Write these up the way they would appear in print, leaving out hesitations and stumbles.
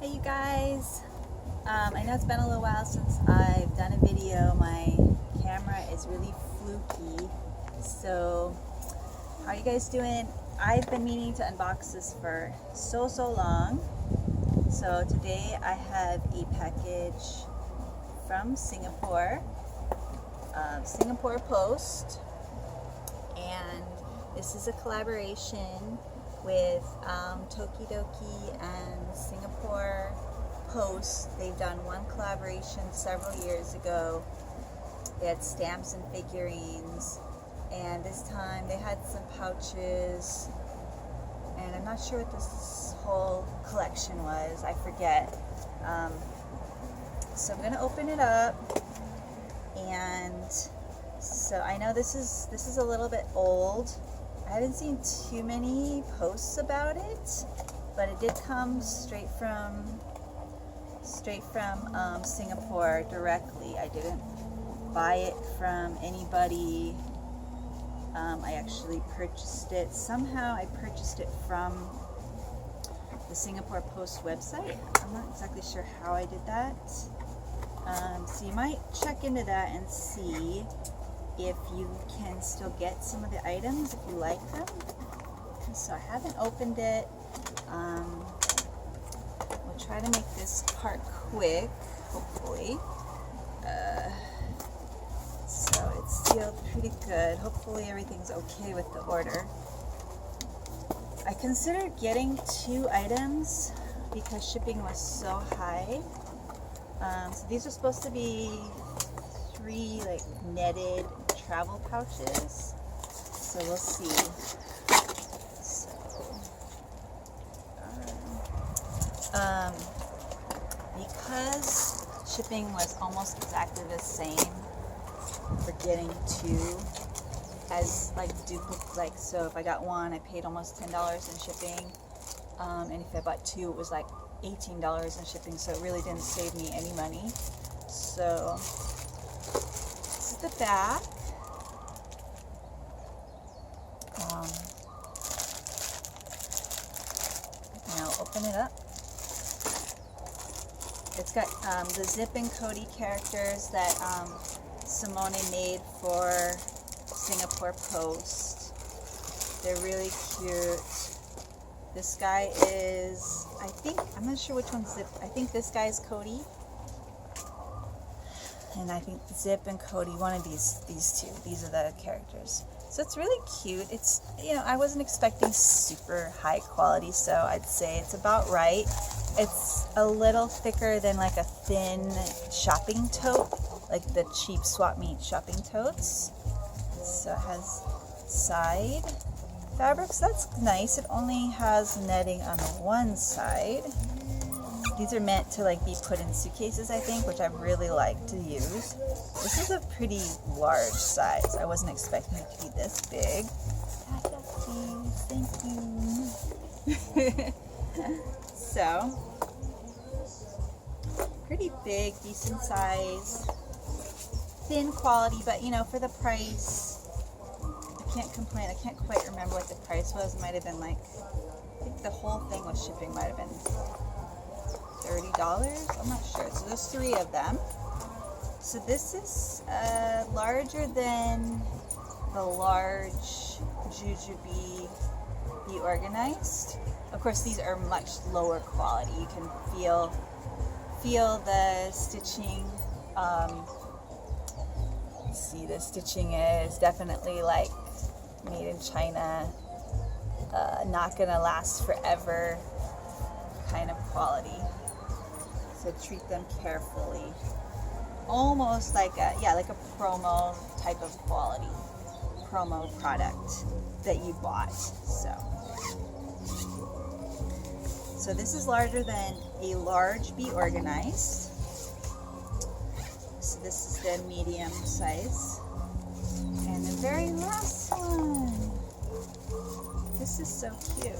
Hey you guys, I know it's been a little while since I've done a video. My camera is really fluky, so how are you guys doing? I've been meaning to unbox this for so long. So today I have a package from Singapore, Singapore Post, and this is a collaboration with Tokidoki and Singapore Post. They've done one collaboration several years ago. They had stamps and figurines, and this time they had some pouches, and I'm not sure what this whole collection was. I forget. So I'm gonna open it up, and so I know this is a little bit old. I haven't seen too many posts about it, but it did come straight from Singapore directly. I didn't buy it from anybody. I actually purchased it. Somehow I purchased it from the Singapore Post website. I'm not exactly sure how I did that. So you might check into that and see if you can still get some of the items if you like them. So I haven't opened it. We'll try to make this part quick, hopefully. So it's sealed pretty good. Hopefully everything's okay with the order. I considered getting 2 items because shipping was so high. So these are supposed to be 3 like netted travel pouches, so we'll see. So, because shipping was almost exactly the same for getting 2 as like duplicate, like, so if I got 1, I paid almost $10 in shipping, and if I bought 2, it was like $18 in shipping, so it really didn't save me any money. So this is the back. Now open it up. It's got the Zip and Cody characters that Simone made for Singapore Post. They're really cute. This guy is, I'm not sure which one's Zip. I think this guy is Cody. And I think Zip and Cody, one of these 2. These are the characters. So it's really cute. It's, I wasn't expecting super high quality, so I'd say it's about right. It's a little thicker than like a thin shopping tote, like the cheap swap meet shopping totes. So it has side fabrics. That's nice. It only has netting on one side. These are meant to like be put in suitcases, I think, which I really like to use. This is a pretty large size. I wasn't expecting it to be this big. Thank you. So, pretty big, decent size, thin quality, but for the price, I can't complain. I can't quite remember what the price was. It might have been like, I think the whole thing with shipping might have been $30. I'm not sure. So there's 3 of them. So this is larger than the large Jujube Be Organized. Of course, these are much lower quality. You can feel the stitching. See, the stitching is definitely like made in China. Not gonna last forever kind of quality. So treat them carefully. Almost like a promo type of quality, promo product that you bought. So this is larger than a large Be Organized. So this is the medium size. And the very last one. This is so cute.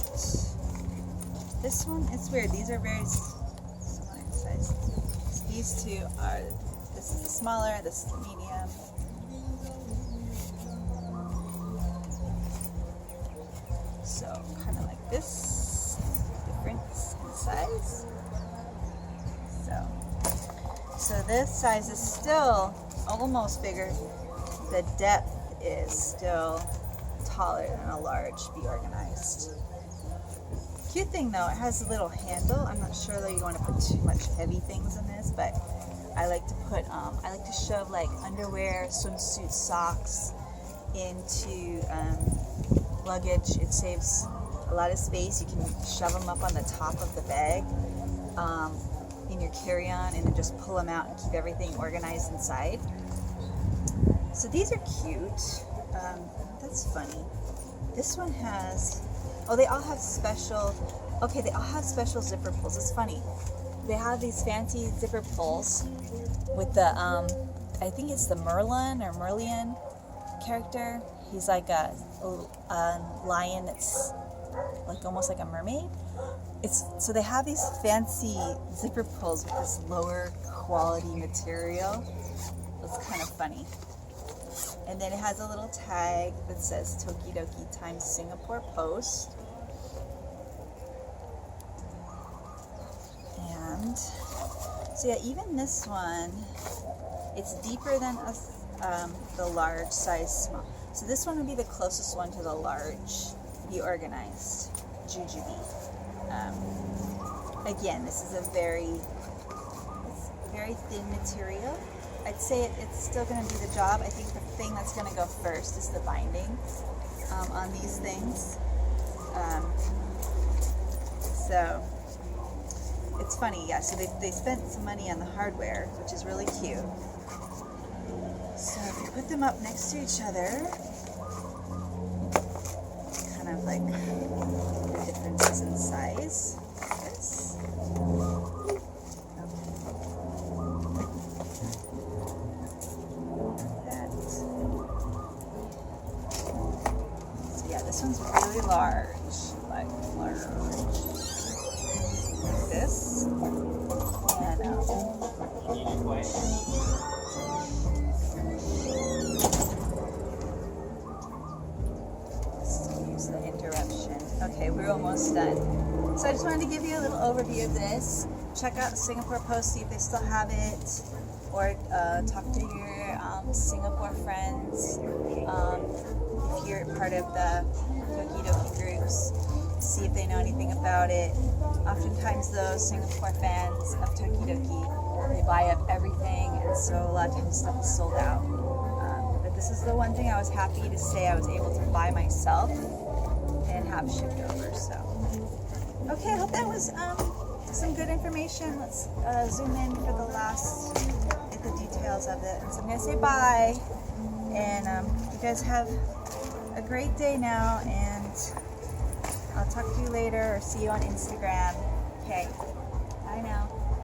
This one, it's weird. These are very similar size. So these 2 are, this is the smaller, this is the medium. So kind of like this, different in size. So this size is still almost bigger. The depth is still taller than a large. Be organized. Cute thing though, it has a little handle. I'm not sure that you want to put too much heavy things in this, but I like to put, I like to shove like underwear, swimsuit, socks into luggage. It saves a lot of space. You can shove them up on the top of the bag in your carry-on, and then just pull them out and keep everything organized inside. So these are cute. That's funny. This one has, oh, they all have special, okay, they all have special zipper pulls. It's funny. They have these fancy zipper pulls with the, I think it's the Merlin or Merlion character. He's like a lion that's like almost like a mermaid. So they have these fancy zipper pulls with this lower quality material. It's kind of funny. And then it has a little tag that says Tokidoki times Singapore Post. And so yeah, even this one, it's deeper than the large size small. So this one would be the closest one to the large. Be organized. Jujube. Again, this is a very thin material. I'd say it's still going to do the job. I think the thing that's going to go first is the binding on these things. So it's funny, yeah. So they spent some money on the hardware, which is really cute. So if you put them up next to each other, kind of like the differences in size. Yes. That. So yeah, this one's really large, like large. Like this. And the interruption. Okay, we're almost done. So I just wanted to give you a little overview of this. Check out Singapore Post, see if they still have it, or talk to your Singapore friends. If you're part of the Tokidoki groups, see if they know anything about it. Oftentimes those Singapore fans of Tokidoki, they buy up everything, and so a lot of times stuff is sold out. But this is the one thing I was happy to say I was able to buy myself and have shipped over. So, okay, I hope that was some good information. Let's zoom in for the last, get the details of it. And so I'm gonna say bye, and you guys have a great day now, and I'll talk to you later or see you on Instagram. Okay, bye now.